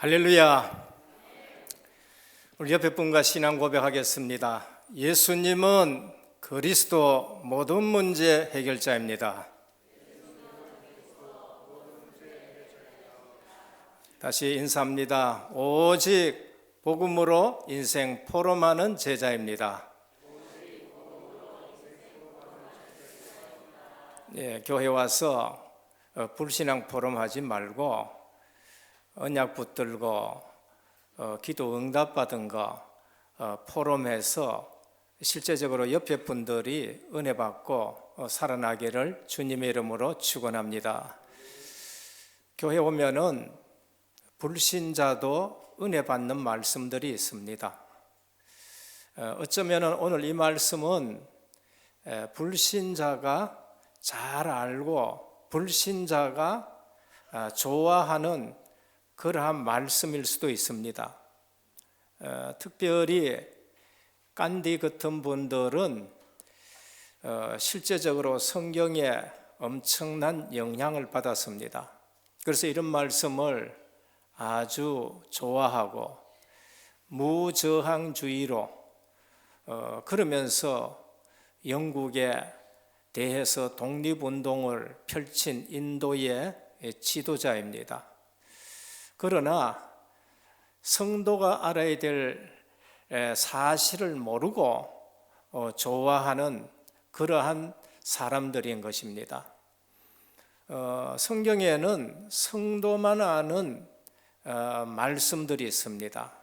할렐루야. 우리 옆에 분과 신앙 고백하겠습니다. 예수님은 그리스도 모든 문제 해결자입니다. 다시 인사합니다. 오직 복음으로 인생 포럼하는 제자입니다. 교회 와서 불신앙 포럼 하지 말고 언약 붙들고 기도 응답 받은 거 포럼해서 실제적으로 옆에 분들이 은혜 받고 살아나기를 주님의 이름으로 축원합니다. 교회 오면은 불신자도 은혜 받는 말씀들이 있습니다. 어쩌면 오늘 이 말씀은 불신자가 잘 알고 불신자가 좋아하는 그러한 말씀일 수도 있습니다. 특별히 깐디 같은 분들은 실제적으로 성경에 엄청난 영향을 받았습니다. 그래서 이런 말씀을 아주 좋아하고 무저항주의로 그러면서 영국에 대해서 독립운동을 펼친 인도의 지도자입니다. 그러나 성도가 알아야 될 사실을 모르고 좋아하는 그러한 사람들인 것입니다. 성경에는 성도만 아는 말씀들이 있습니다.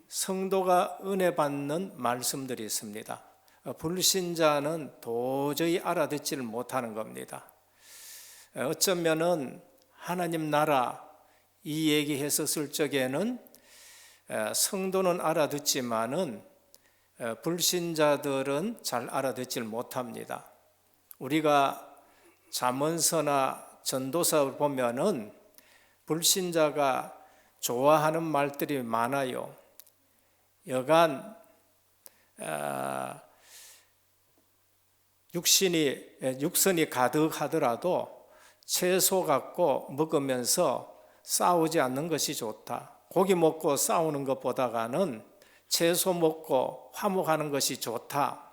성도가 은혜 받는 말씀들이 있습니다. 불신자는 도저히 알아듣지를 못하는 겁니다. 어쩌면은 하나님 나라 이 얘기했었을 적에는 성도는 알아듣지만은 불신자들은 잘 알아듣지를 못합니다. 우리가 잠언서나 전도서를 보면은 불신자가 좋아하는 말들이 많아요. 여간 육선이 가득하더라도 채소 갖고 먹으면서 싸우지 않는 것이 좋다. 고기 먹고 싸우는 것보다는 채소 먹고 화목하는 것이 좋다.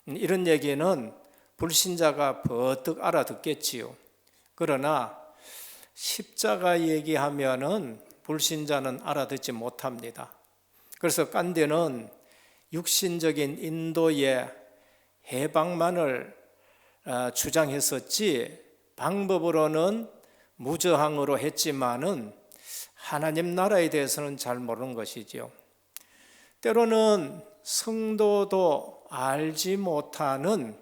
이런 얘기는 불신자가 버뜩 알아듣겠지요. 그러나 십자가 얘기하면은 불신자는 알아듣지 못합니다. 그래서 깐디는 육신적인 인도의 해방만을 주장했었지 방법으로는 무저항으로 했지만은 하나님 나라에 대해서는 잘 모르는 것이지요. 때로는 성도도 알지 못하는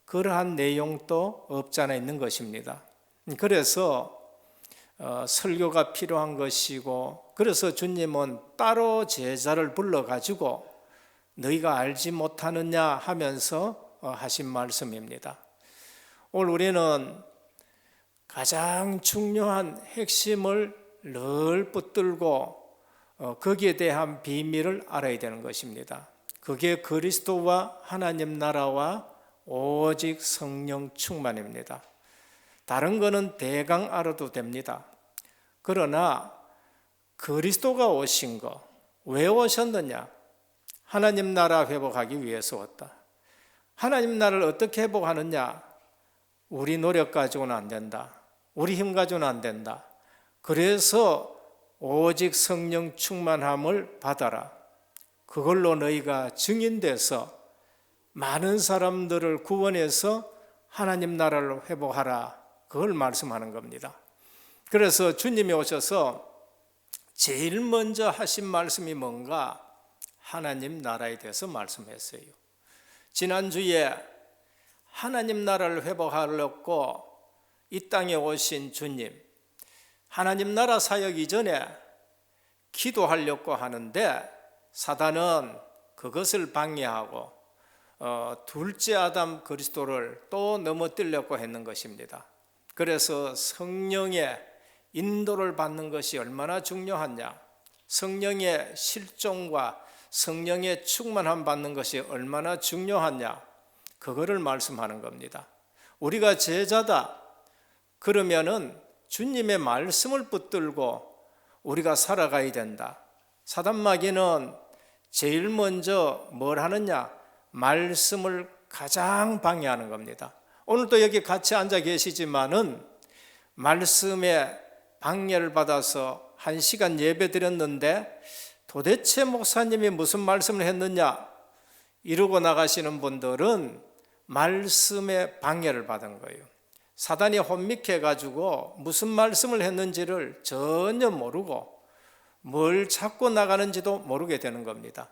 그러한 내용도 없잖아 있는 것입니다. 그래서 설교가 필요한 것이고, 그래서 주님은 따로 제자를 불러가지고 너희가 알지 못하느냐 하면서 하신 말씀입니다. 오늘 우리는 가장 중요한 핵심을 늘 붙들고 거기에 대한 비밀을 알아야 되는 것입니다. 그게 그리스도와 하나님 나라와 오직 성령 충만입니다. 다른 거는 대강 알아도 됩니다. 그러나 그리스도가 오신 거, 왜 오셨느냐? 하나님 나라 회복하기 위해서 왔다. 하나님 나라를 어떻게 회복하느냐? 우리 노력 가지고는 안 된다. 우리 힘 가지고는 안 된다. 그래서 오직 성령 충만함을 받아라. 그걸로 너희가 증인돼서 많은 사람들을 구원해서 하나님 나라를 회복하라. 그걸 말씀하는 겁니다. 그래서 주님이 오셔서 제일 먼저 하신 말씀이 뭔가? 하나님 나라에 대해서 말씀했어요. 지난주에 하나님 나라를 회복하려고 이 땅에 오신 주님, 하나님 나라 사역 이전에 기도하려고 하는데 사단은 그것을 방해하고 둘째 아담 그리스도를 또 넘어뜨리려고 했는 것입니다. 그래서 성령의 인도를 받는 것이 얼마나 중요하냐, 성령의 실종과 성령의 충만함 받는 것이 얼마나 중요하냐, 그거를 말씀하는 겁니다. 우리가 제자다 그러면은 주님의 말씀을 붙들고 우리가 살아가야 된다. 사단마귀는 제일 먼저 뭘 하느냐? 말씀을 가장 방해하는 겁니다. 오늘도 여기 같이 앉아 계시지만은 말씀에 방해를 받아서 1시간 예배 드렸는데 도대체 목사님이 무슨 말씀을 했느냐 이러고 나가시는 분들은 말씀에 방해를 받은 거예요. 사단이 혼미해 가지고 무슨 말씀을 했는지를 전혀 모르고 뭘 찾고 나가는지도 모르게 되는 겁니다.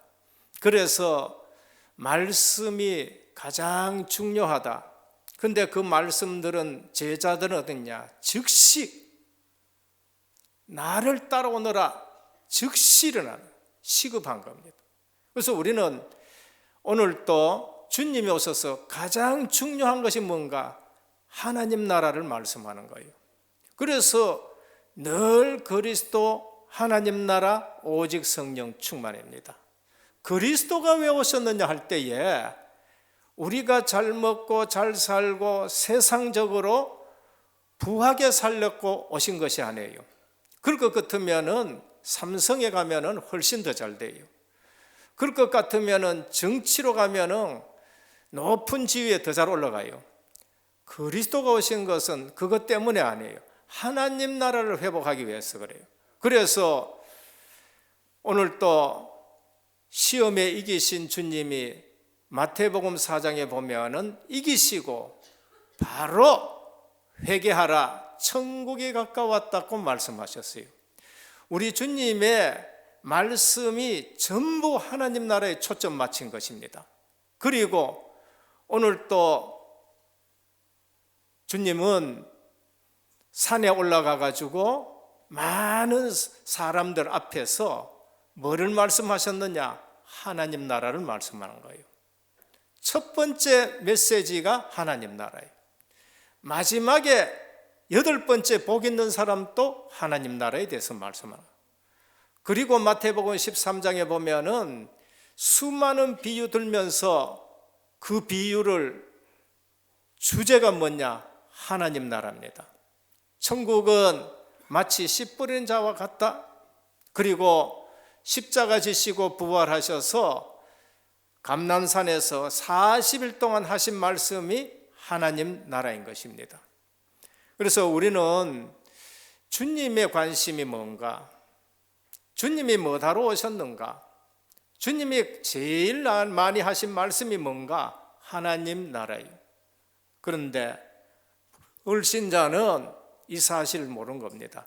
그래서 말씀이 가장 중요하다. 근데 그 말씀들은 제자들은 어딨냐? 즉시 나를 따라오너라. 즉시 일어나는 시급한 겁니다. 그래서 우리는 오늘 또 주님이 오셔서 가장 중요한 것이 뭔가? 하나님 나라를 말씀하는 거예요. 그래서 늘 그리스도 하나님 나라 오직 성령 충만입니다. 그리스도가 왜 오셨느냐 할 때에 우리가 잘 먹고 잘 살고 세상적으로 부하게 살려고 오신 것이 아니에요. 그럴 것 같으면은 삼성에 가면은 훨씬 더 잘 돼요. 그럴 것 같으면은 정치로 가면은 높은 지위에 더 잘 올라가요. 그리스도가 오신 것은 그것 때문에 아니에요. 하나님 나라를 회복하기 위해서 그래요. 그래서 오늘 또 시험에 이기신 주님이 마태복음 4장에 보면은 이기시고 바로 회개하라 천국이 가까웠다고 말씀하셨어요. 우리 주님의 말씀이 전부 하나님 나라에 초점 맞춘 것입니다. 그리고 오늘 또 주님은 산에 올라가 가지고 많은 사람들 앞에서 뭐를 말씀하셨느냐? 하나님 나라를 말씀하는 거예요. 첫 번째 메시지가 하나님 나라예요. 마지막에 8번째 복 있는 사람도 하나님 나라에 대해서 말씀하는 거예요. 그리고 마태복음 13장에 보면은 수많은 비유 들면서 그 비유를 주제가 뭐냐? 하나님 나라입니다. 천국은 마치 씨 뿌리는 자와 같다. 그리고 십자가 지시고 부활하셔서 감람산에서 40일 동안 하신 말씀이 하나님 나라인 것입니다. 그래서 우리는 주님의 관심이 뭔가? 주님이 뭐하러 오셨는가? 주님이 제일 많이 하신 말씀이 뭔가? 하나님 나라예요. 그런데 불신자는 이 사실을 모르는 겁니다.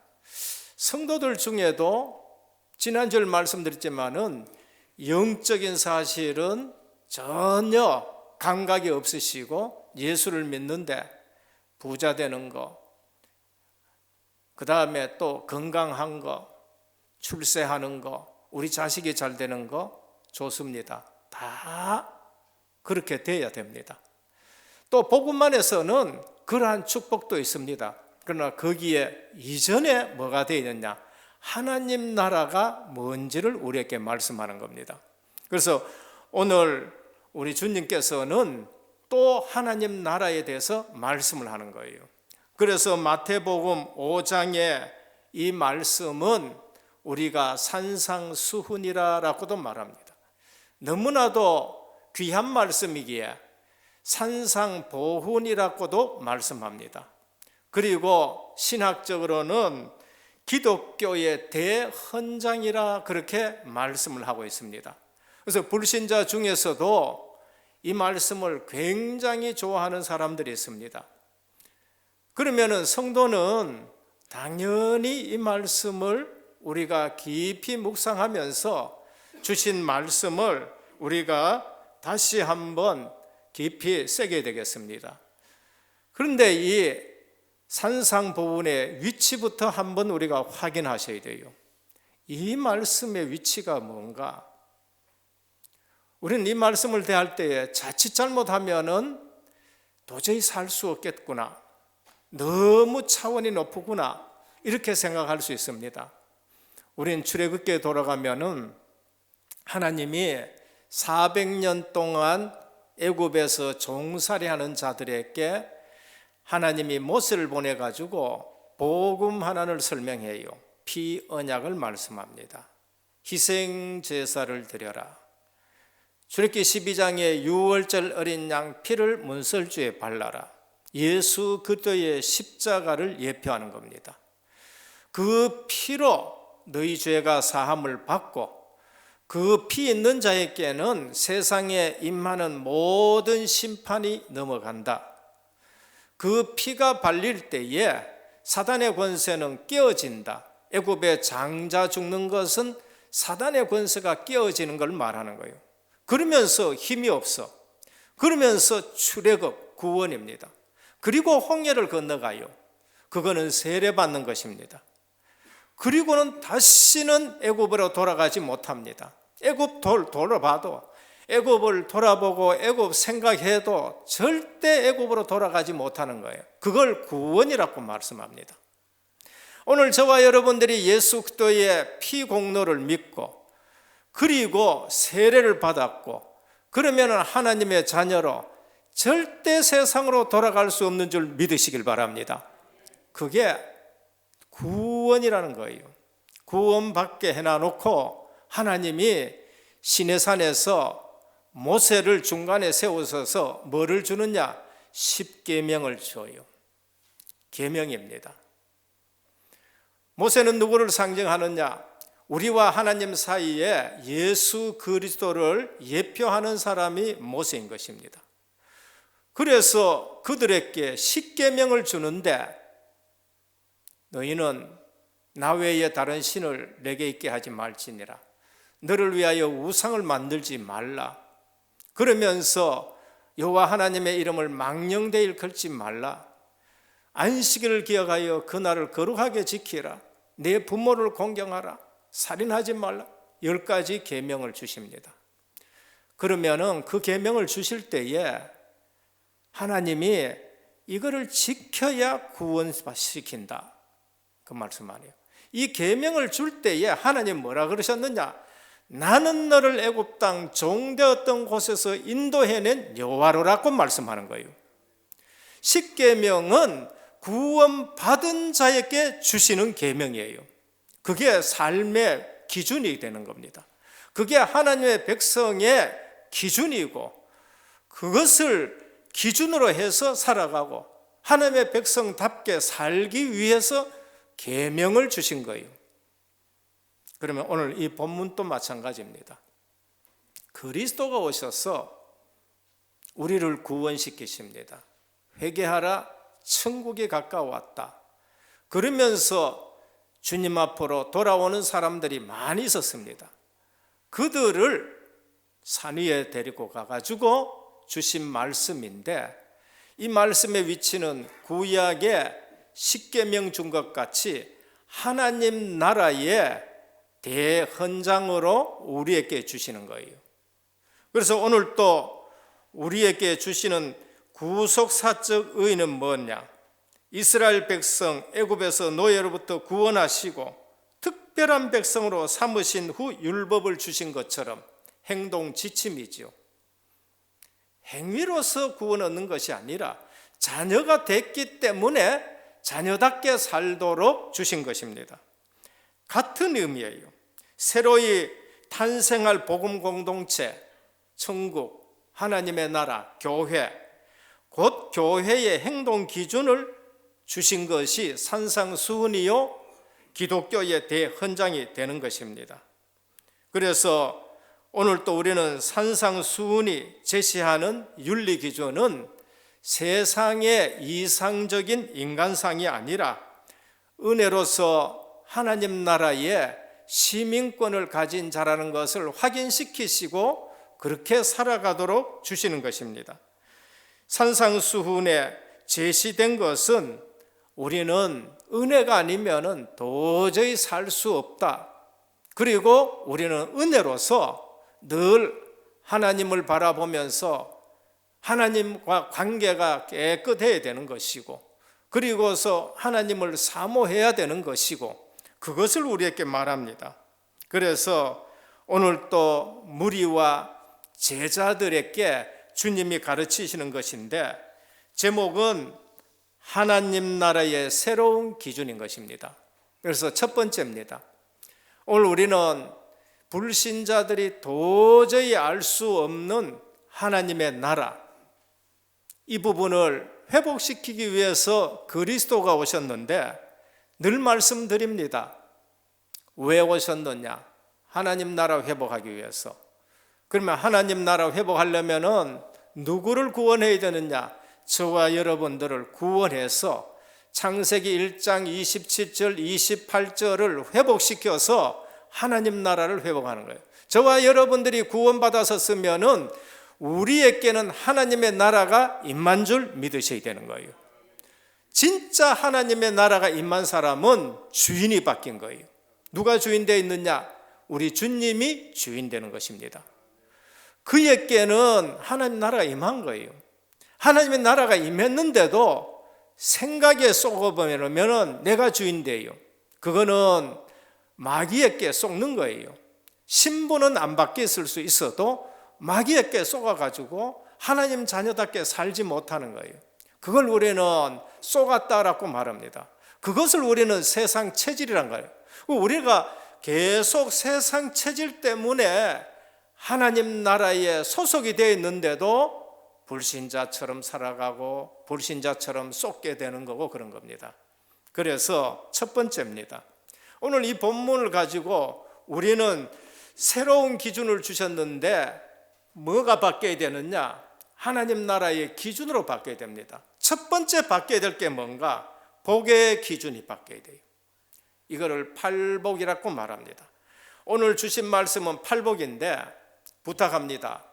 성도들 중에도 지난주에 말씀드렸지만은 영적인 사실은 전혀 감각이 없으시고 예수를 믿는데 부자 되는 거, 그 다음에 또 건강한 거, 출세하는 거, 우리 자식이 잘 되는 거 좋습니다. 다 그렇게 돼야 됩니다. 또 복음만에서는 그러한 축복도 있습니다. 그러나 거기에 이전에 뭐가 되어 있느냐? 하나님 나라가 뭔지를 우리에게 말씀하는 겁니다. 그래서 오늘 우리 주님께서는 또 하나님 나라에 대해서 말씀을 하는 거예요. 그래서 마태복음 5장의 이 말씀은 우리가 산상수훈이라고도 말합니다. 너무나도 귀한 말씀이기에 산상보훈이라고도 말씀합니다. 그리고 신학적으로는 기독교의 대헌장이라 그렇게 말씀을 하고 있습니다. 그래서 불신자 중에서도 이 말씀을 굉장히 좋아하는 사람들이 있습니다. 그러면은 성도는 당연히 이 말씀을 우리가 깊이 묵상하면서 주신 말씀을 우리가 다시 한번 깊이 새겨야 되겠습니다. 그런데 이 산상보훈의 위치부터 한번 우리가 확인하셔야 돼요. 이 말씀의 위치가 뭔가? 우리는 이 말씀을 대할 때에 자칫 잘못하면은 도저히 살 수 없겠구나, 너무 차원이 높구나 이렇게 생각할 수 있습니다. 우리는 출애굽기에 돌아가면은 하나님이 400년 동안 애굽에서 종살이하는 자들에게 하나님이 모세를 보내가지고 복음 하나를 설명해요. 피 언약을 말씀합니다. 희생 제사를 드려라. 출애굽기 12장에 유월절 어린 양 피를 문설주에 발라라. 예수 그리스도의 십자가를 예표하는 겁니다. 그 피로 너희 죄가 사함을 받고 그 피 있는 자에게는 세상에 임하는 모든 심판이 넘어간다. 그 피가 발릴 때에 사단의 권세는 깨어진다. 애굽의 장자 죽는 것은 사단의 권세가 깨어지는 걸 말하는 거예요. 그러면서 힘이 없어. 그러면서 출애굽 구원입니다. 그리고 홍해를 건너가요. 그거는 세례받는 것입니다. 그리고는 다시는 애굽으로 돌아가지 못합니다. 애굽 돌아봐도 애굽을 돌아보고 애굽 생각해도 절대 애굽으로 돌아가지 못하는 거예요. 그걸 구원이라고 말씀합니다. 오늘 저와 여러분들이 예수 그리스도의 피 공로를 믿고 그리고 세례를 받았고 그러면 하나님의 자녀로 절대 세상으로 돌아갈 수 없는 줄 믿으시길 바랍니다. 그게 구원이라는 거예요. 구원받게 해놔놓고 하나님이 시내산에서 모세를 중간에 세우셔서 뭐를 주느냐? 십계명을 줘요. 계명입니다. 모세는 누구를 상징하느냐? 우리와 하나님 사이에 예수 그리스도를 예표하는 사람이 모세인 것입니다. 그래서 그들에게 십계명을 주는데 너희는 나 외에 다른 신을 내게 있게 하지 말지니라. 너를 위하여 우상을 만들지 말라. 그러면서 여호와 하나님의 이름을 망령되이 일컬지 말라. 안식일을 기억하여 그날을 거룩하게 지키라. 내 부모를 공경하라. 살인하지 말라. 10가지 계명을 주십니다. 그러면은 그 계명을 주실 때에 하나님이 이거를 지켜야 구원시킨다. 그 말씀 아니에요. 이 계명을 줄 때에 하나님 뭐라 그러셨느냐? 나는 너를 애굽 땅 종되었던 곳에서 인도해낸 여호와로라고 말씀하는 거예요. 십계명은 구원받은 자에게 주시는 계명이에요. 그게 삶의 기준이 되는 겁니다. 그게 하나님의 백성의 기준이고 그것을 기준으로 해서 살아가고 하나님의 백성답게 살기 위해서 계명을 주신 거예요. 그러면 오늘 이 본문도 마찬가지입니다. 그리스도가 오셔서 우리를 구원시키십니다. 회개하라, 천국이 가까워왔다. 그러면서 주님 앞으로 돌아오는 사람들이 많이 있었습니다. 그들을 산 위에 데리고 가가지고 주신 말씀인데 이 말씀의 위치는 구약의 십계명 준 것 같이 하나님 나라의 대헌장으로 우리에게 주시는 거예요. 그래서 오늘 또 우리에게 주시는 구속사적 의의는 뭐냐? 이스라엘 백성 애굽에서 노예로부터 구원하시고 특별한 백성으로 삼으신 후 율법을 주신 것처럼 행동 지침이지요. 행위로서 구원 얻는 것이 아니라 자녀가 됐기 때문에 자녀답게 살도록 주신 것입니다. 같은 의미예요. 새로이 탄생할 복음 공동체, 천국, 하나님의 나라, 교회, 곧 교회의 행동 기준을 주신 것이 산상수훈이요 기독교의 대헌장이 되는 것입니다. 그래서 오늘 또 우리는 산상수훈이 제시하는 윤리 기준은 세상의 이상적인 인간상이 아니라 은혜로서 하나님 나라의 시민권을 가진 자라는 것을 확인시키시고 그렇게 살아가도록 주시는 것입니다. 산상수훈에 제시된 것은 우리는 은혜가 아니면 도저히 살 수 없다. 그리고 우리는 은혜로서 늘 하나님을 바라보면서 하나님과 관계가 깨끗해야 되는 것이고 그리고서 하나님을 사모해야 되는 것이고 그것을 우리에게 말합니다. 그래서 오늘 또 무리와 제자들에게 주님이 가르치시는 것인데 제목은 하나님 나라의 새로운 기준인 것입니다. 그래서 첫 번째입니다. 오늘 우리는 불신자들이 도저히 알 수 없는 하나님의 나라, 이 부분을 회복시키기 위해서 그리스도가 오셨는데 늘 말씀드립니다. 왜 오셨느냐? 하나님 나라 회복하기 위해서. 그러면 하나님 나라 회복하려면은 누구를 구원해야 되느냐? 저와 여러분들을 구원해서 창세기 1장 27절 28절을 회복시켜서 하나님 나라를 회복하는 거예요. 저와 여러분들이 구원받아서 쓰면은 우리에게는 하나님의 나라가 임한 줄 믿으셔야 되는 거예요. 진짜 하나님의 나라가 임한 사람은 주인이 바뀐 거예요. 누가 주인 되어 있느냐? 우리 주님이 주인 되는 것입니다. 그에게는 하나님 나라가 임한 거예요. 하나님의 나라가 임했는데도 생각에 속아보면 내가 주인 돼요. 그거는 마귀에게 속는 거예요. 신분은 안 바뀌었을 수 있어도 마귀에게 속아가지고 하나님 자녀답게 살지 못하는 거예요. 그걸 우리는 속았다라고 말합니다. 그것을 우리는 세상 체질이란 거예요. 우리가 계속 세상 체질 때문에 하나님 나라에 소속이 되어 있는데도 불신자처럼 살아가고 불신자처럼 쏟게 되는 거고 그런 겁니다. 그래서 첫 번째입니다. 오늘 이 본문을 가지고 우리는 새로운 기준을 주셨는데 뭐가 바뀌어야 되느냐? 하나님 나라의 기준으로 바뀌어야 됩니다. 첫 번째 바뀌어야 될 게 뭔가? 복의 기준이 바뀌어야 돼요. 이거를 팔복이라고 말합니다. 오늘 주신 말씀은 팔복인데 부탁합니다.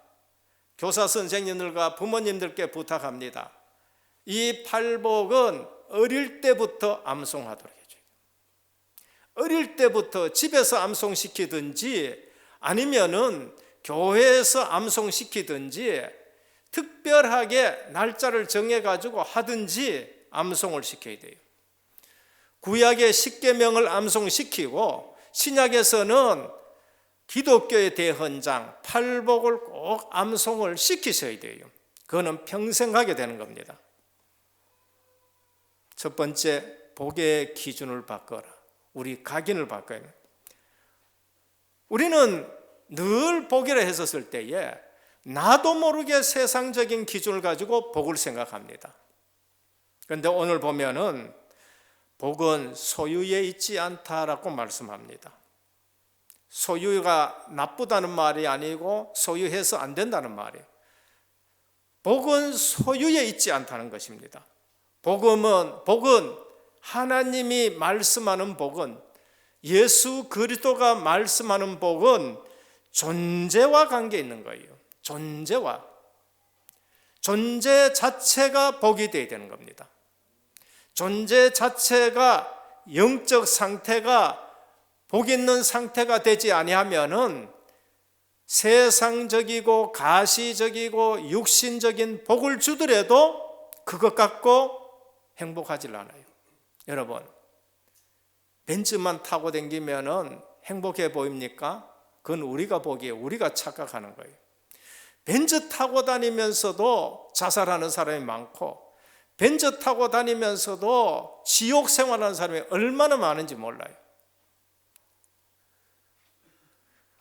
교사 선생님들과 부모님들께 부탁합니다. 이 팔복은 어릴 때부터 암송하도록 해줘요. 어릴 때부터 집에서 암송시키든지 아니면은 교회에서 암송시키든지 특별하게 날짜를 정해가지고 하든지 암송을 시켜야 돼요. 구약의 십계명을 암송시키고 신약에서는 기독교의 대헌장 팔복을 꼭 암송을 시키셔야 돼요. 그거는 평생 하게 되는 겁니다. 첫 번째, 복의 기준을 바꿔라. 우리 각인을 바꿔야 돼요. 우리는 늘 복이라 했었을 때에 나도 모르게 세상적인 기준을 가지고 복을 생각합니다. 그런데 오늘 보면은 복은 소유에 있지 않다라고 말씀합니다. 소유가 나쁘다는 말이 아니고 소유해서 안 된다는 말이에요. 복은 소유에 있지 않다는 것입니다. 복은 하나님이 말씀하는 복은, 예수 그리스도가 말씀하는 복은 존재와 관계 있는 거예요. 존재 자체가 복이 되어야 되는 겁니다. 존재 자체가, 영적 상태가 복 있는 상태가 되지 아니하면은 세상적이고 가시적이고 육신적인 복을 주더라도 그것 갖고 행복하지 않아요. 여러분, 벤츠만 타고 다니면은 행복해 보입니까? 그건 우리가 보기에 우리가 착각하는 거예요. 벤츠 타고 다니면서도 자살하는 사람이 많고, 벤츠 타고 다니면서도 지옥 생활하는 사람이 얼마나 많은지 몰라요.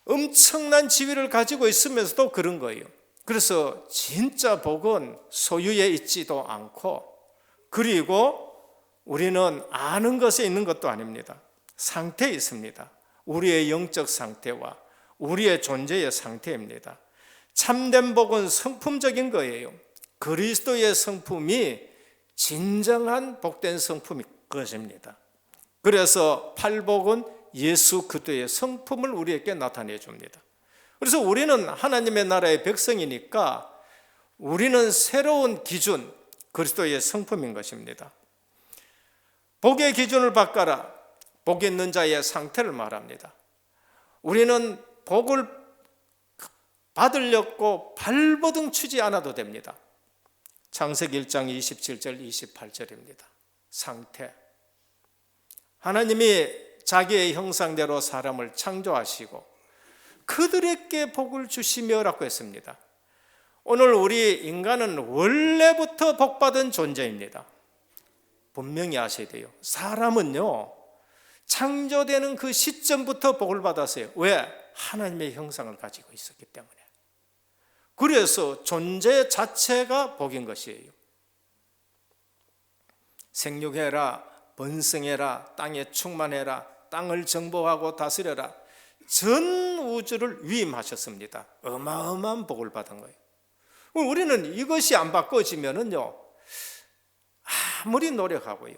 엄청난 지위를 가지고 있으면서도 그런 거예요. 그래서 진짜 복은 소유에 있지도 않고, 그리고 우리는 아는 것에 있는 것도 아닙니다. 상태에 있습니다. 우리의 영적 상태와 우리의 존재의 상태입니다. 참된 복은 성품적인 거예요. 그리스도의 성품이 진정한 복된 성품일 것입니다. 그래서 팔복은 예수 그리스도의 성품을 우리에게 나타내 줍니다. 그래서 우리는 하나님의 나라의 백성이니까 우리는 새로운 기준, 그리스도의 성품인 것입니다. 복의 기준을 바꿔라. 복 있는 자의 상태를 말합니다. 우리는 복을 받으려고 발버둥 치지 않아도 됩니다. 창세기 1장 27절 28절입니다. 상태. 하나님이 자기의 형상대로 사람을 창조하시고 그들에게 복을 주시며라고 했습니다. 오늘 우리 인간은 원래부터 복받은 존재입니다. 분명히 아셔야 돼요. 사람은요, 창조되는 그 시점부터 복을 받았어요. 왜? 하나님의 형상을 가지고 있었기 때문에. 그래서 존재 자체가 복인 것이에요. 생육해라, 번성해라, 땅에 충만해라, 땅을 정복하고 다스려라. 전 우주를 위임하셨습니다. 어마어마한 복을 받은 거예요. 우리는 이것이 안 바꿔지면은요, 아무리 노력하고요,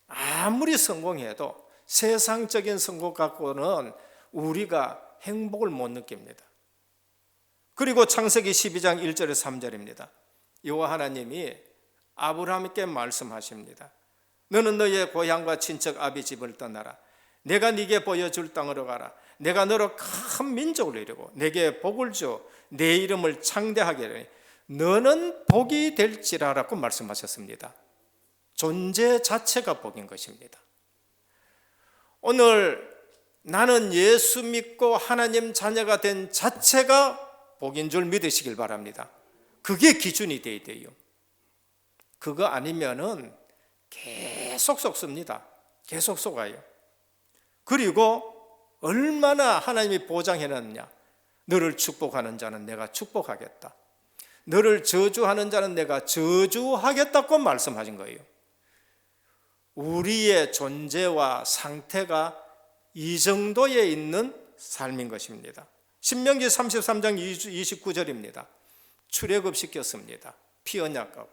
아무리 성공해도 세상적인 성공 갖고는 우리가 행복을 못 느낍니다. 그리고 창세기 12장 1절에서 3절입니다. 여호와 하나님이 아브라함께 말씀하십니다. 너는 너의 고향과 친척 아비 집을 떠나라. 내가 네게 보여줄 땅으로 가라. 내가 너로 큰 민족을 이루고 내게 복을 줘 내 이름을 창대하게 하리니 너는 복이 될지라라고 말씀하셨습니다. 존재 자체가 복인 것입니다. 오늘 나는 예수 믿고 하나님 자녀가 된 자체가 복인 줄 믿으시길 바랍니다. 그게 기준이 돼야 돼요. 그거 아니면은 계속 속습니다. 계속 속아요. 그리고 얼마나 하나님이 보장해놨느냐. 너를 축복하는 자는 내가 축복하겠다. 너를 저주하는 자는 내가 저주하겠다고 말씀하신 거예요. 우리의 존재와 상태가 이 정도에 있는 삶인 것입니다. 신명기 33장 29절입니다. 출애굽시켰습니다. 피 언약하고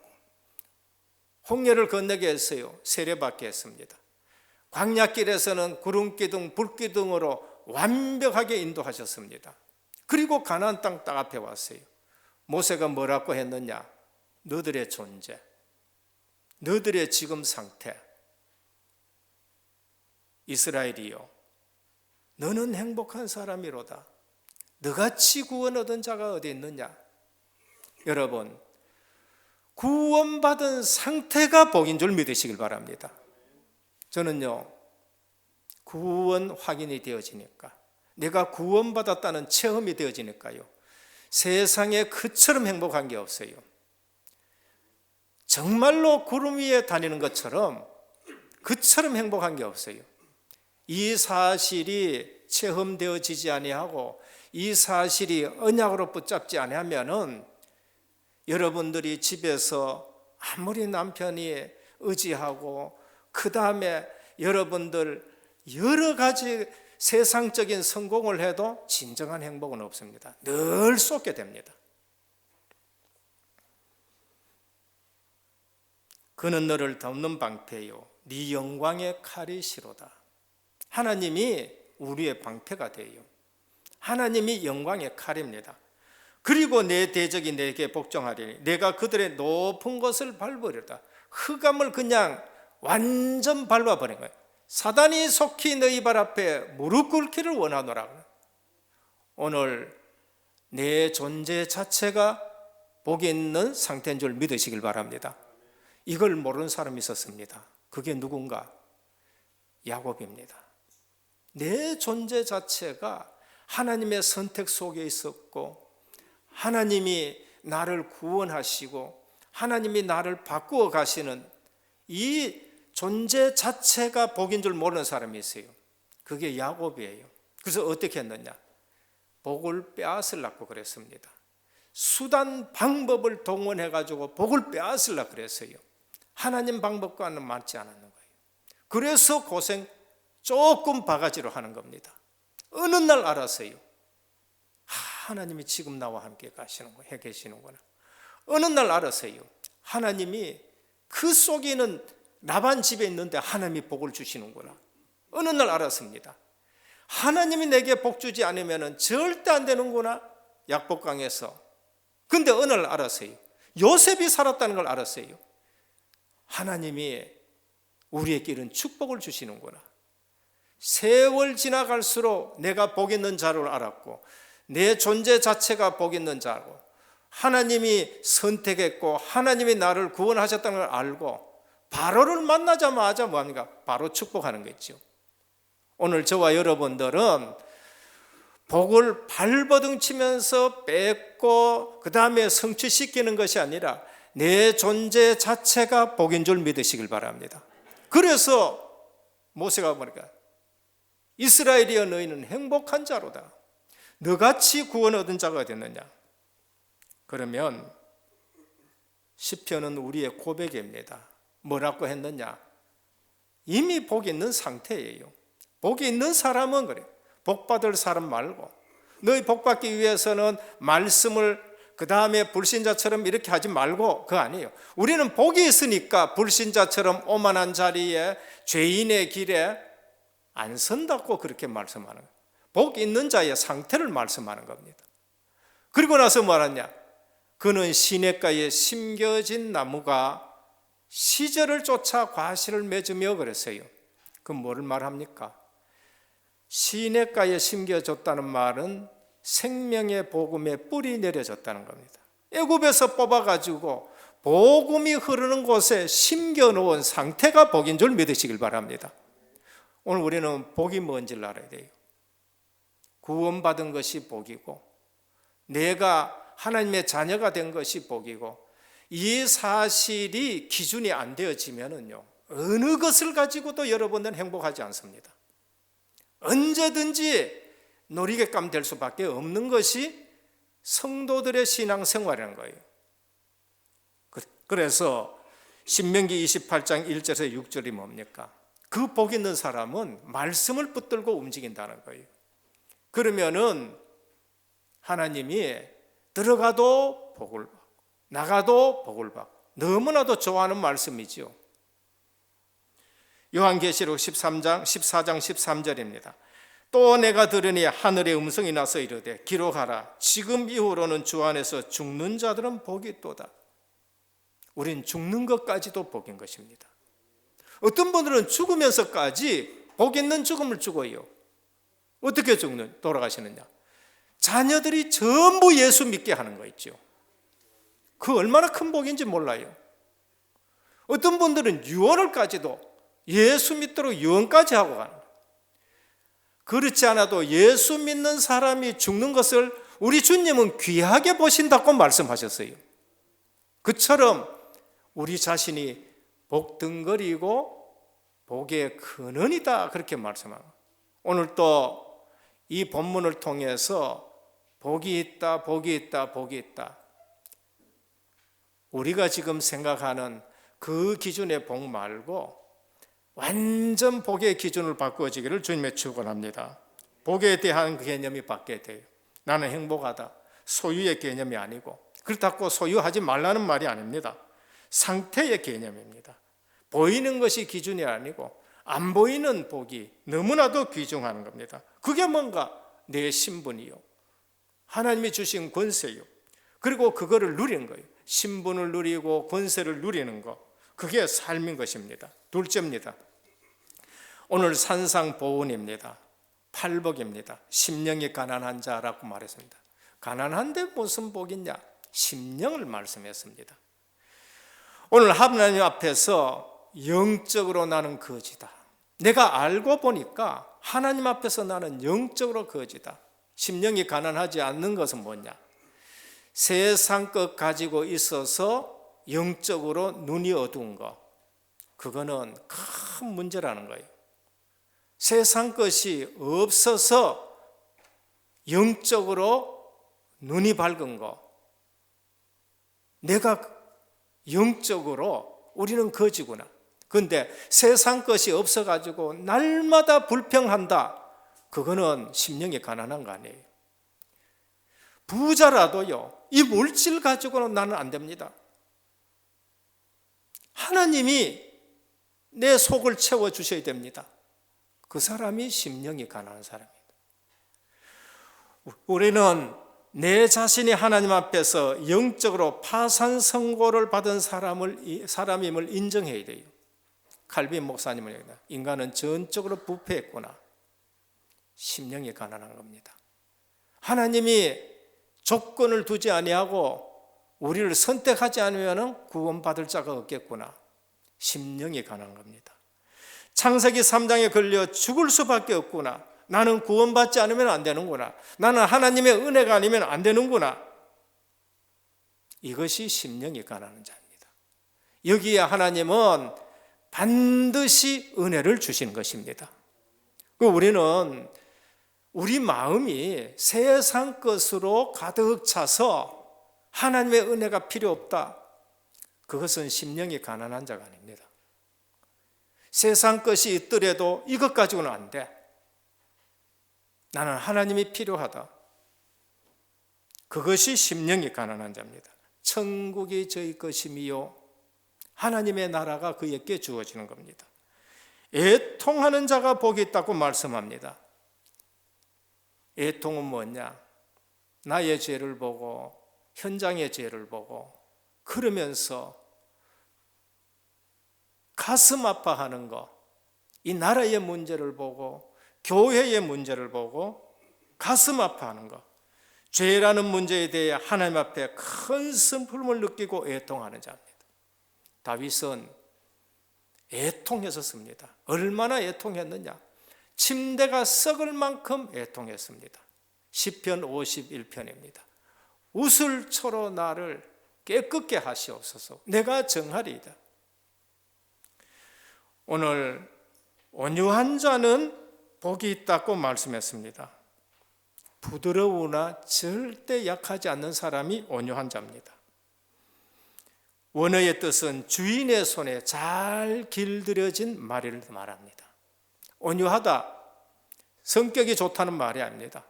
홍해를 건너게 했어요. 세례받게 했습니다. 광야길에서는 구름기둥, 불기둥으로 완벽하게 인도하셨습니다. 그리고 가나안 땅 딱 앞에 왔어요. 모세가 뭐라고 했느냐? 너들의 존재, 너들의 지금 상태, 이스라엘이요, 너는 행복한 사람이로다. 너같이 구원 얻은 자가 어디 있느냐? 여러분, 구원받은 상태가 복인 줄 믿으시길 바랍니다. 저는요, 구원 확인이 되어지니까, 내가 구원받았다는 체험이 되어지니까요, 세상에 그처럼 행복한 게 없어요. 정말로 구름 위에 다니는 것처럼 그처럼 행복한 게 없어요. 이 사실이 체험되어지지 아니하고 이 사실이 언약으로 붙잡지 아니하면은 여러분들이 집에서 아무리 남편이 의지하고 그 다음에 여러분들 여러 가지 세상적인 성공을 해도 진정한 행복은 없습니다. 늘 쏟게 됩니다. 그는 너를 덮는 방패요 네 영광의 칼이시로다. 하나님이 우리의 방패가 돼요. 하나님이 영광의 칼입니다. 그리고 내 대적이 내게 복종하리니 내가 그들의 높은 것을 밟으리다. 흑암을 그냥 완전 밟아버린 거예요. 사단이 속히 너희 발 앞에 무릎 꿇기를 원하노라. 오늘 내 존재 자체가 복이 있는 상태인 줄 믿으시길 바랍니다. 이걸 모르는 사람이 있었습니다. 그게 누군가? 야곱입니다. 내 존재 자체가 하나님의 선택 속에 있었고 하나님이 나를 구원하시고 하나님이 나를 바꾸어 가시는 이 존재 자체가 복인 줄 모르는 사람이 있어요. 그게 야곱이에요. 그래서 어떻게 했느냐? 복을 빼앗으려고 그랬습니다. 수단 방법을 동원해 가지고 복을 빼앗으려고 그랬어요. 하나님 방법과는 맞지 않았는 거예요. 그래서 고생 조금 바가지로 하는 겁니다. 어느 날 알았어요. 하나님이 지금 나와 함께 해 계시는구나. 어느 날 알았어요. 하나님이 그 속에 있는 라반 집에 있는데 하나님이 복을 주시는구나. 어느 날 알았습니다. 하나님이 내게 복 주지 않으면 절대 안 되는구나. 약복강에서. 근데 어느 날 알았어요. 요셉이 살았다는 걸 알았어요. 하나님이 우리의 길은 축복을 주시는구나. 세월 지나갈수록 내가 복 있는 자를 알았고 내 존재 자체가 복 있는 자고 하나님이 선택했고 하나님이 나를 구원하셨다는 걸 알고 바로를 만나자마자 뭐합니까? 바로 축복하는 거죠. 오늘 저와 여러분들은 복을 발버둥치면서 뺏고 그 다음에 성취시키는 것이 아니라 내 존재 자체가 복인 줄 믿으시길 바랍니다. 그래서 모세가 뭐니까 이스라엘이여 너희는 행복한 자로다. 너같이 구원 얻은 자가 됐느냐? 그러면 시편은 우리의 고백입니다. 뭐라고 했느냐? 이미 복이 있는 상태예요. 복이 있는 사람은 그래. 복 받을 사람 말고, 너희 복 받기 위해서는 말씀을 그 다음에 불신자처럼 이렇게 하지 말고, 그거 아니에요. 우리는 복이 있으니까 불신자처럼 오만한 자리에 죄인의 길에 안 선다고 그렇게 말씀하는 거예요. 복 있는 자의 상태를 말씀하는 겁니다. 그리고 나서 뭐하냐? 그는 시냇가에 심겨진 나무가 시절을 쫓아 과실을 맺으며 그랬어요. 그럼 뭐를 말합니까? 시냇가에 심겨졌다는 말은 생명의 복음에 뿌리 내려졌다는 겁니다. 애굽에서 뽑아가지고 복음이 흐르는 곳에 심겨놓은 상태가 복인 줄 믿으시길 바랍니다. 오늘 우리는 복이 뭔지를 알아야 돼요. 구원받은 것이 복이고, 내가 하나님의 자녀가 된 것이 복이고, 이 사실이 기준이 안 되어지면은요, 어느 것을 가지고도 여러분은 행복하지 않습니다. 언제든지 놀이객감 될 수밖에 없는 것이 성도들의 신앙생활이라는 거예요. 그래서 신명기 28장 1절에서 6절이 뭡니까? 그 복 있는 사람은 말씀을 붙들고 움직인다는 거예요. 그러면은 하나님이 들어가도 복을 받고 나가도 복을 받고, 너무나도 좋아하는 말씀이죠. 요한계시록 14장 13절입니다. 또 내가 들으니 하늘의 음성이 나서 이르되 기록하라. 지금 이후로는 주 안에서 죽는 자들은 복이 있도다. 우린 죽는 것까지도 복인 것입니다. 어떤 분들은 죽으면서까지 복 있는 죽음을 죽어요. 어떻게 돌아가시느냐? 자녀들이 전부 예수 믿게 하는 거 있죠. 그 얼마나 큰 복인지 몰라요. 어떤 분들은 유언을까지도 예수 믿도록 유언까지 하고 가는 거예요. 그렇지 않아도 예수 믿는 사람이 죽는 것을 우리 주님은 귀하게 보신다고 말씀하셨어요. 그처럼 우리 자신이 복등거리고 복의 근원이다, 그렇게 말씀합니다. 오늘 또 이 본문을 통해서 복이 있다, 복이 있다, 복이 있다. 우리가 지금 생각하는 그 기준의 복 말고 완전 복의 기준을 바꾸어지기를 주님의 축원합니다. 복에 대한 개념이 바뀌어야 돼요. 나는 행복하다, 소유의 개념이 아니고, 그렇다고 소유하지 말라는 말이 아닙니다. 상태의 개념입니다. 보이는 것이 기준이 아니고 안 보이는 복이 너무나도 귀중한 겁니다. 그게 뭔가? 내 신분이요, 하나님이 주신 권세요. 그리고 그거를 누리는 거예요. 신분을 누리고 권세를 누리는 것, 그게 삶인 것입니다. 둘째입니다. 오늘 산상보훈입니다. 팔복입니다. 심령이 가난한 자라고 말했습니다. 가난한데 무슨 복이냐? 심령을 말씀했습니다. 오늘 하나님 앞에서 영적으로 나는 거지다. 내가 알고 보니까 하나님 앞에서 나는 영적으로 거지다. 심령이 가난하지 않는 것은 뭐냐? 세상 것 가지고 있어서 영적으로 눈이 어두운 것, 그거는 큰 문제라는 거예요. 세상 것이 없어서 영적으로 눈이 밝은 것, 내가 영적으로 우리는 거지구나. 그런데 세상 것이 없어가지고 날마다 불평한다, 그거는 심령이 가난한 거 아니에요. 부자라도요, 이 물질 가지고는 나는 안 됩니다. 하나님이 내 속을 채워주셔야 됩니다. 그 사람이 심령이 가난한 사람입니다. 우리는 내 자신이 하나님 앞에서 영적으로 파산 선고를 받은 사람임을 인정해야 돼요. 칼빈 목사님은 얘기합니다. 인간은 전적으로 부패했구나. 심령이 가난한 겁니다. 하나님이 조건을 두지 아니하고 우리를 선택하지 않으면 구원받을 자가 없겠구나. 심령이 가난한 겁니다. 창세기 3장에 걸려 죽을 수밖에 없구나. 나는 구원받지 않으면 안 되는구나. 나는 하나님의 은혜가 아니면 안 되는구나. 이것이 심령이 가난한 자입니다. 여기에 하나님은 반드시 은혜를 주시는 것입니다. 우리는 우리 마음이 세상 것으로 가득 차서 하나님의 은혜가 필요 없다. 그것은 심령이 가난한 자가 아닙니다. 세상 것이 있더라도 이것 가지고는 안 돼. 나는 하나님이 필요하다. 그것이 심령이 가난한 자입니다. 천국이 저희 것이미요 하나님의 나라가 그에게 주어지는 겁니다. 애통하는 자가 복이 있다고 말씀합니다. 애통은 뭐냐? 나의 죄를 보고 현장의 죄를 보고 그러면서 가슴 아파하는 거, 이 나라의 문제를 보고 교회의 문제를 보고 가슴 아파하는 거, 죄라는 문제에 대해 하나님 앞에 큰 슬픔을 느끼고 애통하는 자입니다. 다윗은 애통했었습니다. 얼마나 애통했느냐? 침대가 썩을 만큼 애통했습니다. 시편 51편입니다. 우슬초로 나를 깨끗게 하시옵소서. 내가 정하리이다. 오늘 온유한 자는 복이 있다고 말씀했습니다. 부드러우나 절대 약하지 않는 사람이 온유한 자입니다. 원어의 뜻은 주인의 손에 잘 길들여진 말을 말합니다. 온유하다, 성격이 좋다는 말이 아닙니다.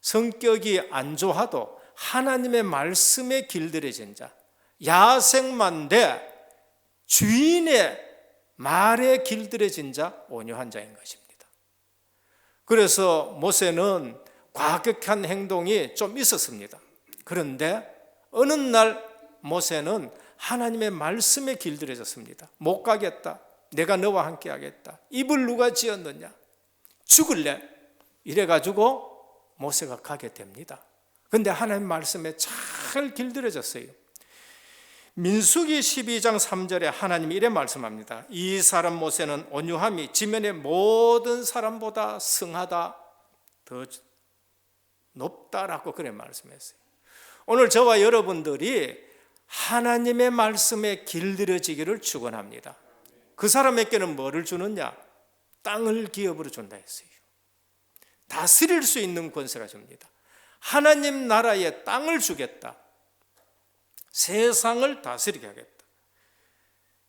성격이 안 좋아도 하나님의 말씀에 길들여진 자, 야생만데 주인의 말에 길들여진 자, 온유한 자인 것입니다. 그래서 모세는 과격한 행동이 좀 있었습니다. 그런데 어느 날 모세는 하나님의 말씀에 길들여졌습니다. 못 가겠다. 내가 너와 함께 하겠다. 입을 누가 지었느냐? 죽을래? 이래가지고 모세가 가게 됩니다. 그런데 하나님 말씀에 잘 길들여졌어요. 민수기 12장 3절에 하나님이 이래 말씀합니다. 이 사람 모세는 온유함이 지면의 모든 사람보다 승하다, 더 높다라고 그래 말씀했어요. 오늘 저와 여러분들이 하나님의 말씀에 길들여지기를 축원합니다. 그 사람에게는 뭐를 주느냐? 땅을 기업으로 준다 했어요. 다스릴 수 있는 권세가 줍니다. 하나님 나라에 땅을 주겠다. 세상을 다스리게 하겠다.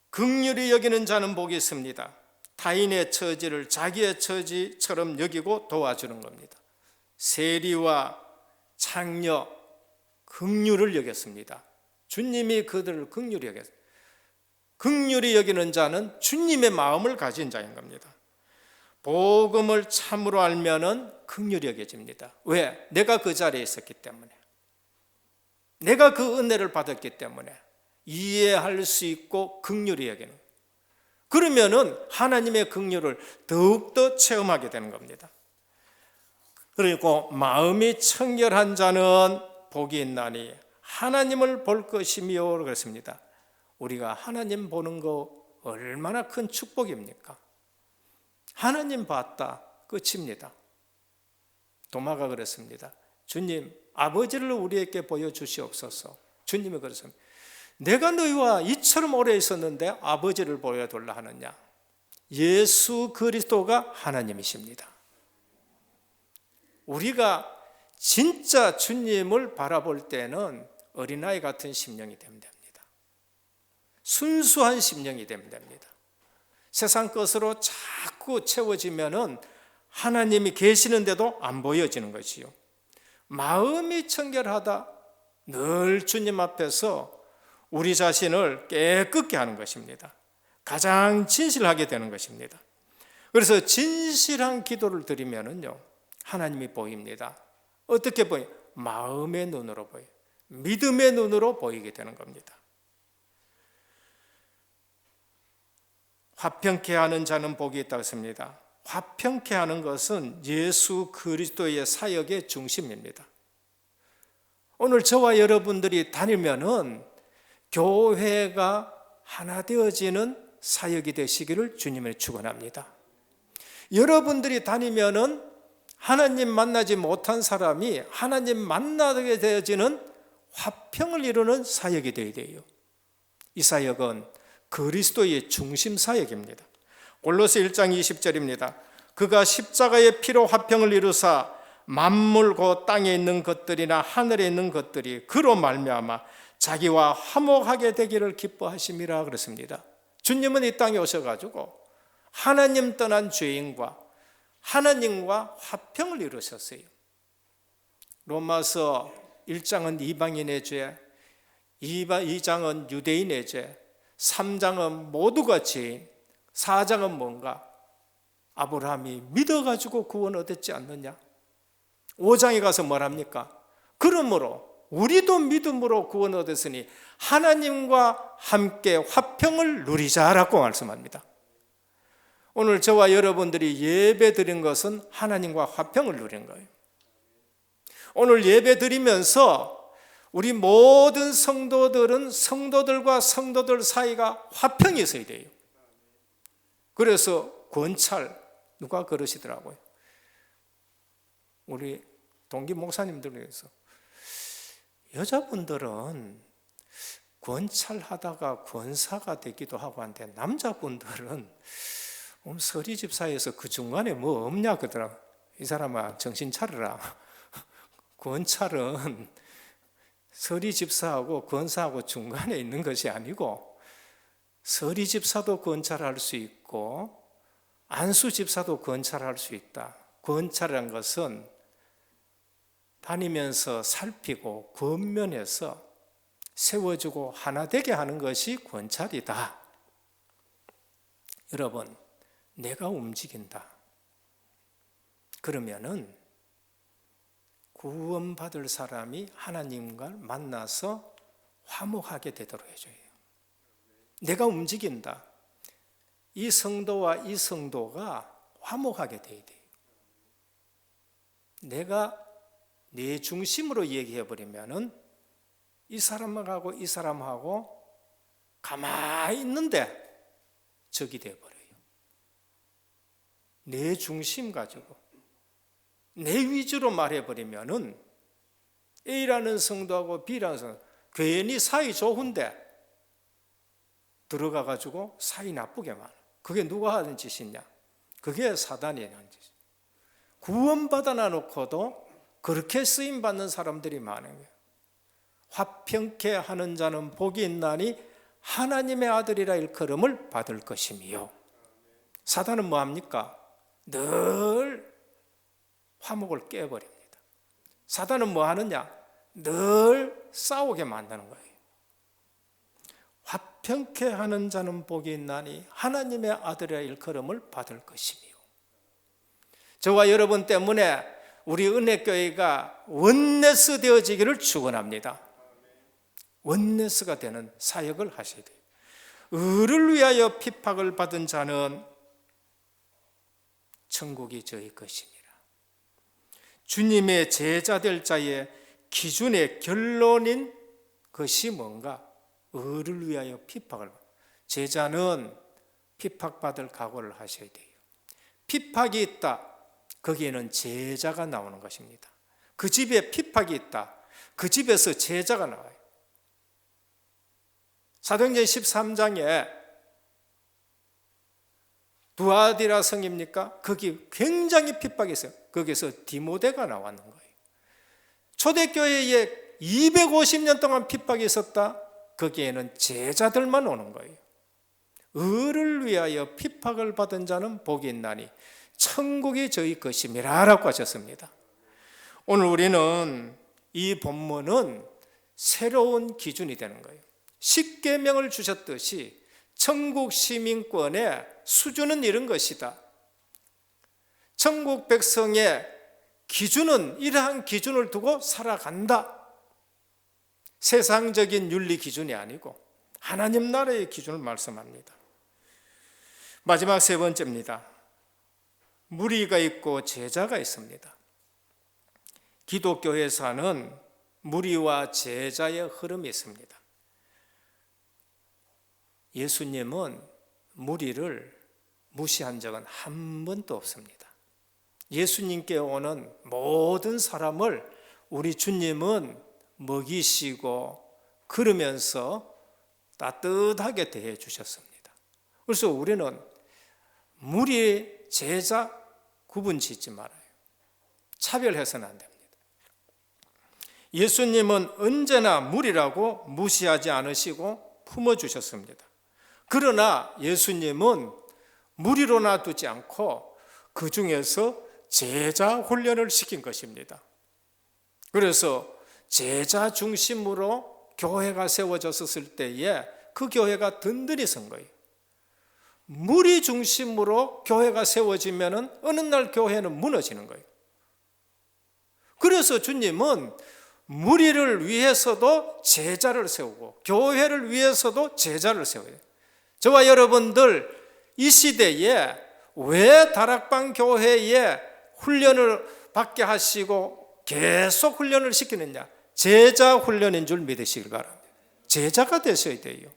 긍휼히 여기는 자는 복이 있습니다. 타인의 처지를 자기의 처지처럼 여기고 도와주는 겁니다. 세리와 창녀 긍휼을 여겼습니다. 주님이 그들을 긍휼히 여겼습니다. 긍휼히 여기는 자는 주님의 마음을 가진 자인 겁니다. 복음을 참으로 알면은 긍휼히 여겨집니다. 왜? 내가 그 자리에 있었기 때문에, 내가 그 은혜를 받았기 때문에 이해할 수 있고 긍휼히 여기는, 그러면은 하나님의 긍휼을 더욱더 체험하게 되는 겁니다. 그리고 마음이 청결한 자는 복이 있나니 하나님을 볼 것이며 그랬습니다. 우리가 하나님 보는 거 얼마나 큰 축복입니까? 하나님 봤다, 끝입니다. 도마가 그랬습니다. 주님, 아버지를 우리에게 보여주시옵소서. 주님이 그랬습니다. 내가 너희와 이처럼 오래 있었는데 아버지를 보여달라 하느냐? 예수 그리스도가 하나님이십니다. 우리가 진짜 주님을 바라볼 때는 어린아이 같은 심령이 되면 됩니다. 순수한 심령이 되면 됩니다. 세상 것으로 자꾸 채워지면은 하나님이 계시는데도 안 보여지는 것이요. 마음이 청결하다, 늘 주님 앞에서 우리 자신을 깨끗게 하는 것입니다. 가장 진실하게 되는 것입니다. 그래서 진실한 기도를 드리면은요, 하나님이 보입니다. 어떻게 보여요? 마음의 눈으로 보여요. 믿음의 눈으로 보이게 되는 겁니다. 화평케 하는 자는 복이 있다고 했습니다. 화평케 하는 것은 예수 그리스도의 사역의 중심입니다. 오늘 저와 여러분들이 다니면은 교회가 하나 되어지는 사역이 되시기를 주님을 축원합니다. 여러분들이 다니면은 하나님 만나지 못한 사람이 하나님 만나게 되어지는 화평을 이루는 사역이 되어야 돼요. 이 사역은 그리스도의 중심 사역입니다. 골로새 1장 20절입니다. 그가 십자가의 피로 화평을 이루사 만물 곧 땅에 있는 것들이나 하늘에 있는 것들이 그로 말미암아 자기와 화목하게 되기를 기뻐하심이라 그랬습니다. 주님은 이 땅에 오셔가지고 하나님 떠난 죄인과 하나님과 화평을 이루셨어요. 로마서 1장은 이방인의 죄, 2장은 유대인의 죄, 3장은 모두가 죄인, 4장은 뭔가? 아브라함이 믿어가지고 구원 얻었지 않느냐? 5장에 가서 뭐랍니까? 그러므로 우리도 믿음으로 구원 얻었으니 하나님과 함께 화평을 누리자라고 말씀합니다. 오늘 저와 여러분들이 예배 드린 것은 하나님과 화평을 누린 거예요. 오늘 예배 드리면서 우리 모든 성도들은 성도들과 성도들 사이가 화평이 있어야 돼요. 그래서 권찰 누가 그러시더라고요. 우리 동기 목사님들에서 여자분들은 권찰하다가 권사가 되기도 하고 한데 남자분들은 서리 집사에서 그 중간에 뭐 없냐 그러더라고. 이 사람아 정신 차려라. 권찰은 서리 집사하고 권사하고 중간에 있는 것이 아니고 서리 집사도 권찰할 수 있고 안수 집사도 권찰할 수 있다. 권찰이라는 것은 다니면서 살피고 권면해서 세워주고 하나 되게 하는 것이 권찰이다. 여러분, 내가 움직인다. 그러면은 구원받을 사람이 하나님과 만나서 화목하게 되도록 해줘요. 내가 움직인다. 이 성도와 이 성도가 화목하게 돼야 돼요. 내가 내 중심으로 얘기해버리면은 이 사람하고 이 사람하고 가만히 있는데 적이 돼버려요. 내 중심 가지고 내 위주로 말해버리면은 A라는 성도하고 B라는 성도 괜히 사이 좋은데 들어가가지고 사이 나쁘게 말. 그게 누가 하는 짓이냐? 그게 사단이 하는 짓이에요. 구원받아 놓고도 그렇게 쓰임받는 사람들이 많은 거예요. 화평케 하는 자는 복이 있나니 하나님의 아들이라 일컬음을 받을 것이며. 사단은 뭐합니까? 늘 화목을 깨버립니다. 사단은 뭐 하느냐? 늘 싸우게 만드는 거예요. 화평케 하는 자는 복이 있나니 하나님의 아들이라 일컬음을 받을 것이며. 저와 여러분 때문에 우리 은혜교회가 원네스 되어지기를 축원합니다. 원네스가 되는 사역을 하셔야 돼요. 의를 위하여 핍박을 받은 자는 천국이 저희 것이니라. 주님의 제자 될 자의 기준의 결론인 것이 뭔가? 의를 위하여 핍박을. 제자는 핍박받을 각오를 하셔야 돼요. 핍박이 있다. 거기에는 제자가 나오는 것입니다. 그 집에 핍박이 있다. 그 집에서 제자가 나와요. 사도행전 13장에 두아디라 성입니까? 거기 굉장히 핍박이 있어요. 거기서 디모데가 나왔는 거예요. 초대교회에 250년 동안 핍박이 있었다. 거기에는 제자들만 오는 거예요. 의를 위하여 핍박을 받은 자는 복이 있나니 천국이 저희 것임이라 라고 하셨습니다. 오늘 우리는 이 본문은 새로운 기준이 되는 거예요. 십계명을 주셨듯이 천국 시민권의 수준은 이런 것이다. 천국 백성의 기준은 이러한 기준을 두고 살아간다. 세상적인 윤리 기준이 아니고 하나님 나라의 기준을 말씀합니다. 마지막 세 번째입니다. 무리가 있고 제자가 있습니다. 기독교에서는 무리와 제자의 흐름이 있습니다. 예수님은 무리를 무시한 적은 한 번도 없습니다. 예수님께 오는 모든 사람을 우리 주님은 먹이시고 그러면서 따뜻하게 대해 주셨습니다. 그래서 우리는 무리 제자 구분 짓지 말아요. 차별해서는 안 됩니다. 예수님은 언제나 물이라고 무시하지 않으시고 품어주셨습니다. 그러나 예수님은 무리로 놔두지 않고 그 중에서 제자 훈련을 시킨 것입니다. 그래서 제자 중심으로 교회가 세워졌을 때에 그 교회가 든든히 선 거예요. 무리 중심으로 교회가 세워지면 어느 날 교회는 무너지는 거예요. 그래서 주님은 무리를 위해서도 제자를 세우고 교회를 위해서도 제자를 세워요. 저와 여러분들 이 시대에 왜 다락방 교회에 훈련을 받게 하시고 계속 훈련을 시키느냐? 제자 훈련인 줄 믿으시길 바랍니다. 제자가 되셔야 돼요.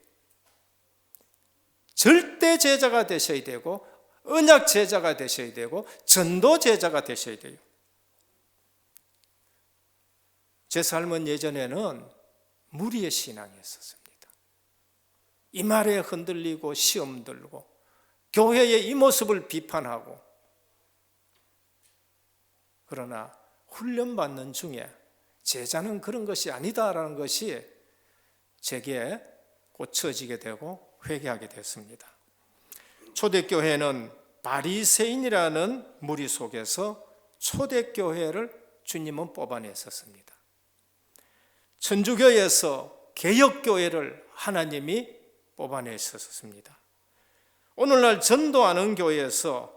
절대 제자가 되셔야 되고 언약 제자가 되셔야 되고 전도 제자가 되셔야 돼요. 제 삶은 예전에는 무리의 신앙이 있었습니다. 이 말에 흔들리고 시험 들고 교회의 이 모습을 비판하고, 그러나 훈련받는 중에 제자는 그런 것이 아니다라는 것이 제게 고쳐지게 되고 회개하게 됐습니다. 초대교회는 바리새인이라는 무리 속에서 초대교회를 주님은 뽑아냈었습니다. 천주교에서 개혁교회를 하나님이 뽑아내셨습니다. 오늘날 전도하는 교회에서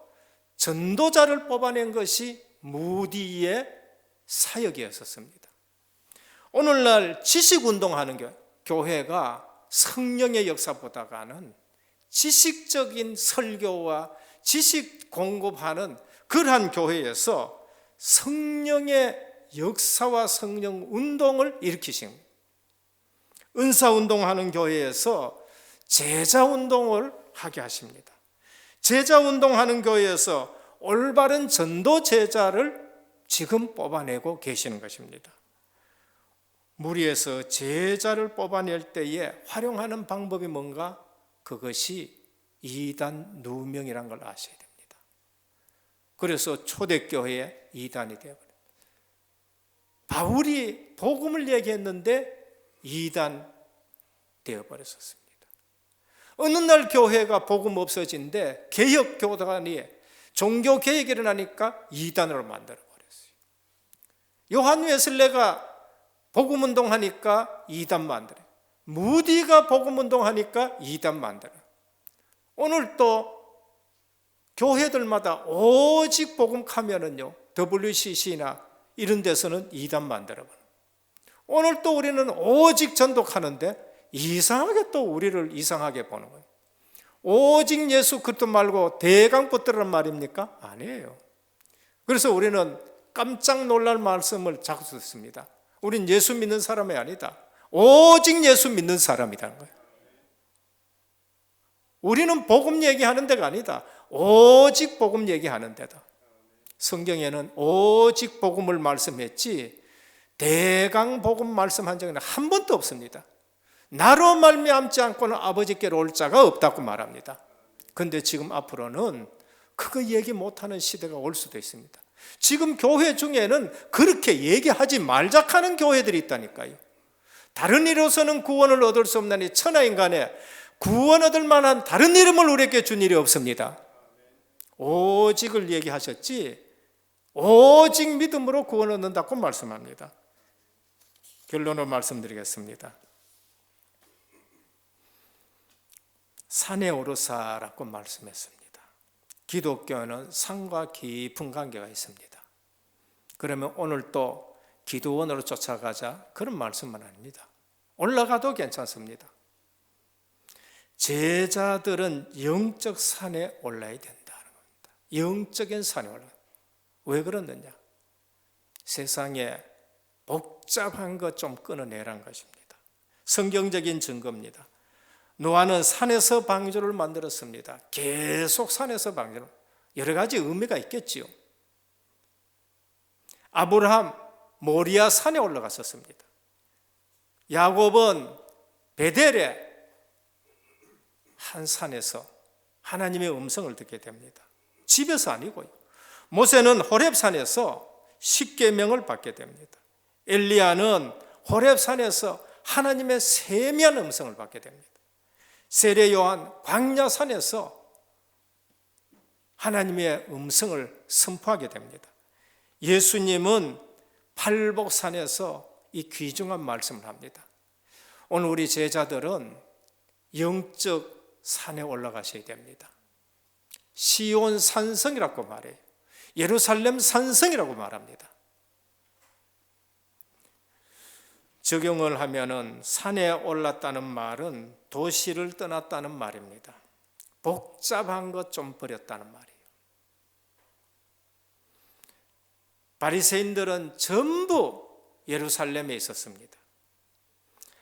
전도자를 뽑아낸 것이 무디의 사역이었습니다. 오늘날 지식운동하는 교회가 성령의 역사보다는 지식적인 설교와 지식 공급하는 그러한 교회에서 성령의 역사와 성령 운동을 일으키신 거예요. 은사운동하는 교회에서 제자운동을 하게 하십니다. 제자운동하는 교회에서 올바른 전도 제자를 지금 뽑아내고 계시는 것입니다. 무리에서 제자를 뽑아낼 때에 활용하는 방법이 뭔가? 그것이 이단 누명이라는 걸 아셔야 됩니다. 그래서 초대교회의 이단이 되어버립니다. 바울이 복음을 얘기했는데 이단 되어버렸습니다. 어느 날 교회가 복음 없어진데 개혁교단이 종교개혁이 일어나니까 이단으로 만들어버렸어요. 요한 웨슬레가 복음운동하니까 이단 만들어요. 무디가 복음운동하니까 이단 만들어요. 오늘 또 교회들마다 오직 복음하면은요, WCC나 이런 데서는 이단 만들어버려요. 오늘 또 우리는 오직 전독하는데 이상하게 또 우리를 이상하게 보는 거예요. 오직 예수 그리스도 말고 대강 붙들으란 말입니까? 아니에요. 그래서 우리는 깜짝 놀랄 말씀을 자꾸 듣습니다. 우린 예수 믿는 사람이 아니다. 오직 예수 믿는 사람이라는 거예요. 우리는 복음 얘기하는 데가 아니다. 오직 복음 얘기하는 데다. 성경에는 오직 복음을 말씀했지 대강 복음 말씀한 적은 한 번도 없습니다. 나로 말미암지 않고는 아버지께로 올 자가 없다고 말합니다. 그런데 지금 앞으로는 그거 얘기 못하는 시대가 올 수도 있습니다. 지금 교회 중에는 그렇게 얘기하지 말자 하는 교회들이 있다니까요. 다른 이로서는 구원을 얻을 수 없나니 천하인간에 구원 얻을 만한 다른 이름을 우리에게 준 일이 없습니다. 오직을 얘기하셨지 오직 믿음으로 구원 얻는다고 말씀합니다. 결론을 말씀드리겠습니다. 산에 오르사라고 말씀했습니다. 기독교는 산과 깊은 관계가 있습니다. 그러면 오늘 또 기도원으로 쫓아가자 그런 말씀은 아닙니다. 올라가도 괜찮습니다. 제자들은 영적 산에 올라야 된다는 겁니다. 영적인 산에 올라야 된다. 왜 그러느냐? 세상에 복잡한 것 좀 끊어내라는 것입니다. 성경적인 증거입니다. 노아는 산에서 방주를 만들었습니다. 계속 산에서 방주를, 여러 가지 의미가 있겠지요. 아브라함 모리아 산에 올라갔었습니다. 야곱은 베델의 한 산에서 하나님의 음성을 듣게 됩니다. 집에서 아니고요. 모세는 호렙산에서 십계명을 받게 됩니다. 엘리야는 호렙산에서 하나님의 세미한 음성을 받게 됩니다. 세례 요한 광야산에서 하나님의 음성을 선포하게 됩니다. 예수님은 팔복산에서 이 귀중한 말씀을 합니다. 오늘 우리 제자들은 영적 산에 올라가셔야 됩니다. 시온 산성이라고 말해요. 예루살렘 산성이라고 말합니다. 적용을 하면은 산에 올랐다는 말은 도시를 떠났다는 말입니다. 복잡한 것 좀 버렸다는 말이에요. 바리새인들은 전부 예루살렘에 있었습니다.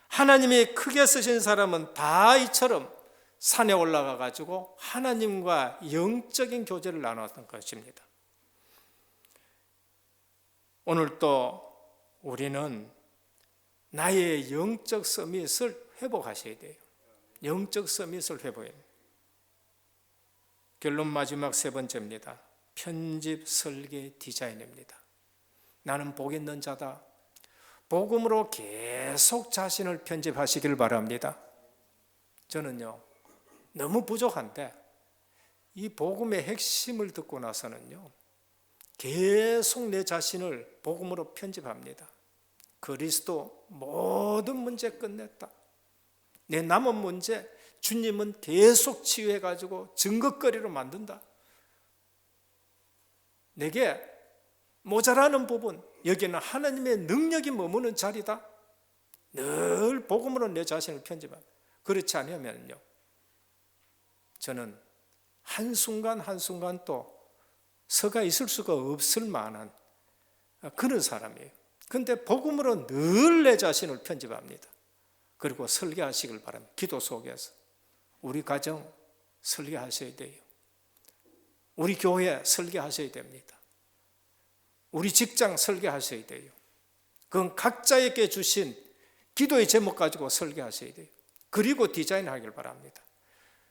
하나님이 크게 쓰신 사람은 다 이처럼 산에 올라가 가지고 하나님과 영적인 교제를 나눴던 것입니다. 오늘 또 우리는 나의 영적 서밋을 회복하셔야 돼요. 영적 서밋을 회복해야 돼요. 결론 마지막 세 번째입니다. 편집, 설계, 디자인입니다. 나는 복 있는 자다. 복음으로 계속 자신을 편집하시길 바랍니다. 저는요, 너무 부족한데 이 복음의 핵심을 듣고 나서는요, 계속 내 자신을 복음으로 편집합니다. 그리스도 모든 문제 끝냈다. 내 남은 문제 주님은 계속 치유해가지고 증거거리로 만든다. 내게 모자라는 부분, 여기는 하나님의 능력이 머무는 자리다. 늘 복음으로 내 자신을 편집합니다. 그렇지 않으면요, 저는 한순간 한순간 또 서가 있을 수가 없을 만한 그런 사람이에요. 그런데 복음으로 늘 내 자신을 편집합니다. 그리고 설계하시길 바랍니다. 기도 속에서 우리 가정 설계하셔야 돼요. 우리 교회 설계하셔야 됩니다. 우리 직장 설계하셔야 돼요. 그건 각자에게 주신 기도의 제목 가지고 설계하셔야 돼요. 그리고 디자인하길 바랍니다.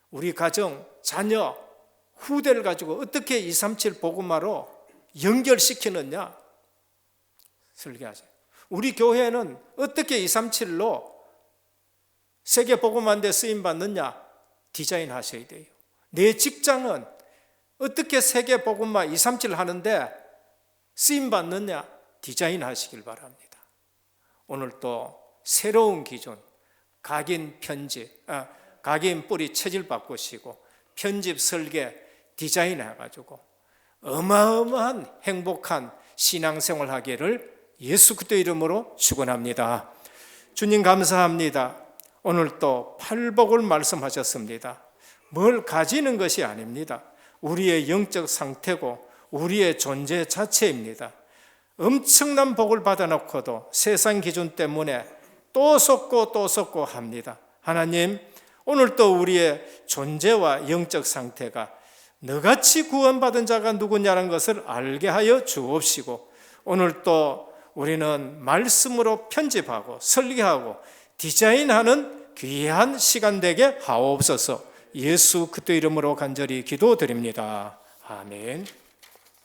우리 가정, 자녀, 후대를 가지고 어떻게 237 복음화로 연결시키느냐 설계하세요. 우리 교회는 어떻게 237로 세계 복음화인 데 쓰임 받느냐 디자인하셔야 돼요. 내 직장은 어떻게 세계 복음화 237 하는데 쓰임 받느냐 디자인하시길 바랍니다. 오늘 또 새로운 기준, 각인 편집, 각인 뿌리 체질 바꾸시고 편집 설계 디자인해가지고 어마어마한 행복한 신앙생활 하기를 예수 그리스도 이름으로 축원합니다. 주님 감사합니다. 오늘 또 팔복을 말씀하셨습니다. 뭘 가지는 것이 아닙니다. 우리의 영적 상태고 우리의 존재 자체입니다. 엄청난 복을 받아놓고도 세상 기준 때문에 또 속고 또 속고 합니다. 하나님, 오늘 또 우리의 존재와 영적 상태가 너같이 구원받은 자가 누구냐는 것을 알게 하여 주옵시고, 오늘 또 우리는 말씀으로 편집하고 설계하고 디자인하는 귀한 시간 되게 하옵소서. 예수 그리스도 이름으로 간절히 기도드립니다. 아멘.